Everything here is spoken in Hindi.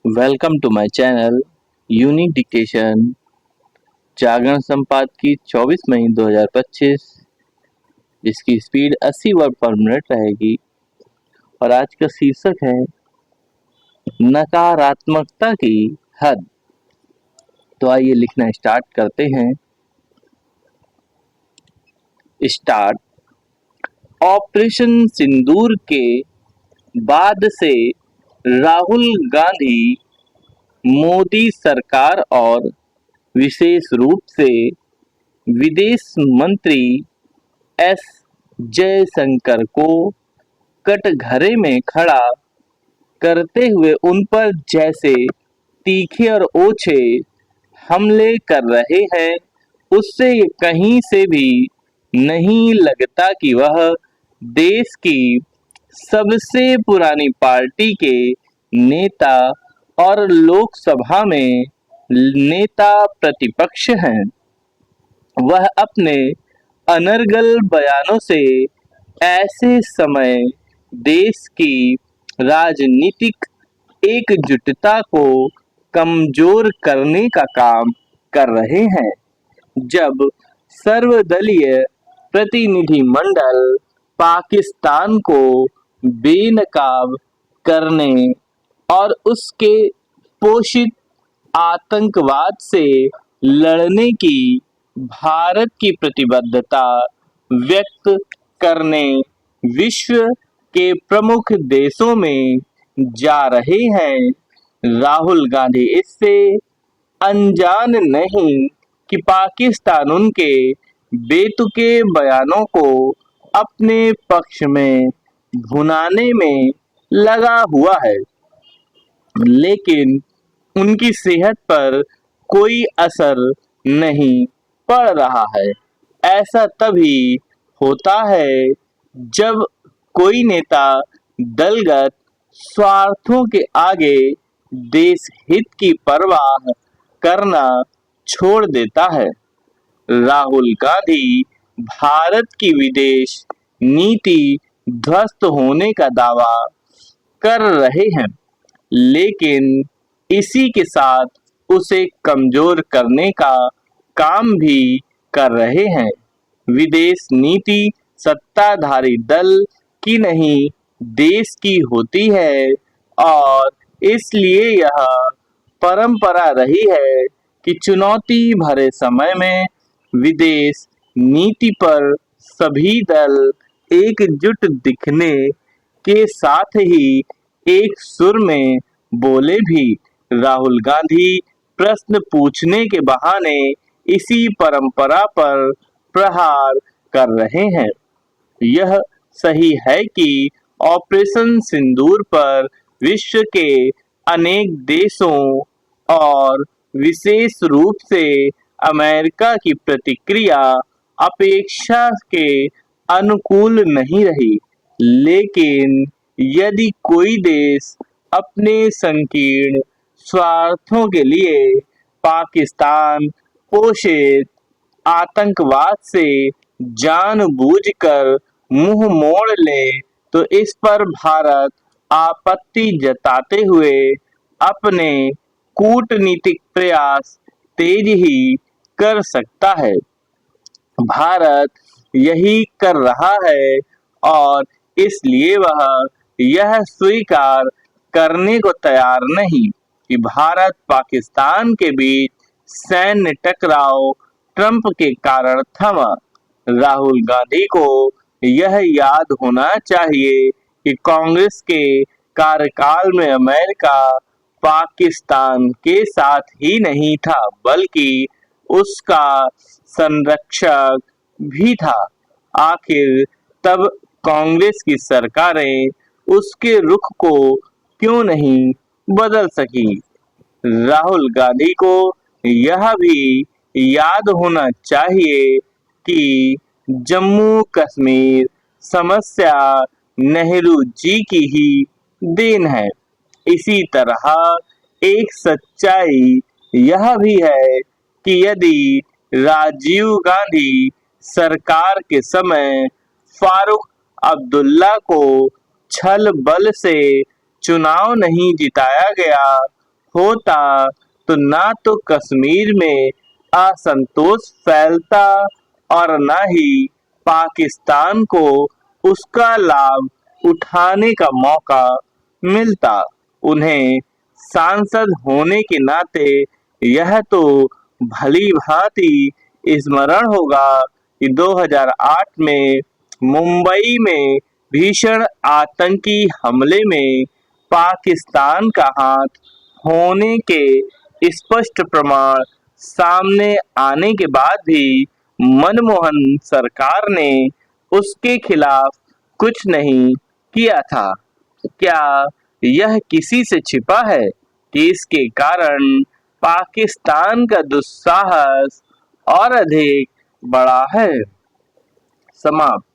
Welcome to my channel unique dictation. Jagran संपादकी 24 मई 2025। जिसकी स्पीड 80 वर्ड पर मिनट रहेगी और आज का शीर्षक है नकारात्मकता की हद। तो आइए लिखना स्टार्ट करते हैं। स्टार्ट। ऑपरेशन सिंदूर के बाद से राहुल गांधी मोदी सरकार और विशेष रूप से विदेश मंत्री एस जयशंकर को कटघरे में खड़ा करते हुए उन पर जैसे तीखे और ओछे हमले कर रहे हैं, उससे ये कहीं से भी नहीं लगता कि वह देश की सबसे पुरानी पार्टी के नेता और लोकसभा में नेता प्रतिपक्ष हैं। वह अपने अनर्गल बयानों से ऐसे समय देश की राजनीतिक एकजुटता को कमजोर करने का काम कर रहे हैं, जब सर्वदलीय प्रतिनिधिमंडल पाकिस्तान को बेनकाब करने और उसके पोषित आतंकवाद से लड़ने की भारत की प्रतिबद्धता व्यक्त करने विश्व के प्रमुख देशों में जा रहे हैं। राहुल गांधी इससे अनजान नहीं कि पाकिस्तान उनके बेतुके बयानों को अपने पक्ष में भुनाने में लगा हुआ है, लेकिन उनकी सेहत पर कोई असर नहीं पड़ रहा है। ऐसा तभी होता है जब कोई नेता दलगत स्वार्थों के आगे देश हित की परवाह करना छोड़ देता है। राहुल गांधी भारत की विदेश नीति ध्वस्त होने का दावा कर रहे हैं, लेकिन इसी के साथ उसे कमजोर करने का काम भी कर रहे हैं। विदेश नीति सत्ताधारी दल की नहीं, देश की होती है और इसलिए यह परंपरा रही है कि चुनौती भरे समय में विदेश नीति पर सभी दल एकजुट दिखने के साथ ही एक सुर में बोले भी। राहुल गांधी प्रश्न पूछने के बहाने इसी परंपरा पर प्रहार कर रहे हैं। यह सही है कि ऑपरेशन सिंदूर पर विश्व के अनेक देशों और विशेष रूप से अमेरिका की प्रतिक्रिया अपेक्षा के अनुकूल नहीं रही, लेकिन यदि कोई देश अपने संकीर्ण स्वार्थों के लिए पाकिस्तान पोषित आतंकवाद से जानबूझकर मुंह मोड़ ले, तो इस पर भारत आपत्ति जताते हुए अपने कूटनीतिक प्रयास तेज ही कर सकता है। भारत यही कर रहा है और इसलिए वह यह स्वीकार करने को तैयार नहीं कि भारत पाकिस्तान के बीच सैन्य टकराव ट्रंप के कारण थमा। राहुल गांधी को यह याद होना चाहिए कि कांग्रेस के कार्यकाल में अमेरिका पाकिस्तान के साथ ही नहीं था, बल्कि उसका संरक्षक भी था। आखिर तब कांग्रेस की सरकारें उसके रुख को क्यों नहीं बदल सकी? राहुल गांधी को यह भी याद होना चाहिए कि जम्मू कश्मीर समस्या नेहरू जी की ही देन है। इसी तरह एक सच्चाई यह भी है कि यदि राजीव गांधी सरकार के समय फारूक अब्दुल्ला को छल बल से चुनाव नहीं जिताया गया होता तो ना तो कश्मीर में असंतोष फैलता और न ही पाकिस्तान को उसका लाभ उठाने का मौका मिलता। उन्हें सांसद होने के नाते यह तो भली भांति स्मरण होगा कि 2008 में मुंबई में भीषण आतंकी हमले में पाकिस्तान का हाथ होने के स्पष्ट प्रमाण सामने आने के बाद भी मनमोहन सरकार ने उसके खिलाफ कुछ नहीं किया था। क्या यह किसी से छिपा है कि इसके कारण पाकिस्तान का दुस्साहस और अधिक बढ़ा है? समाप्त।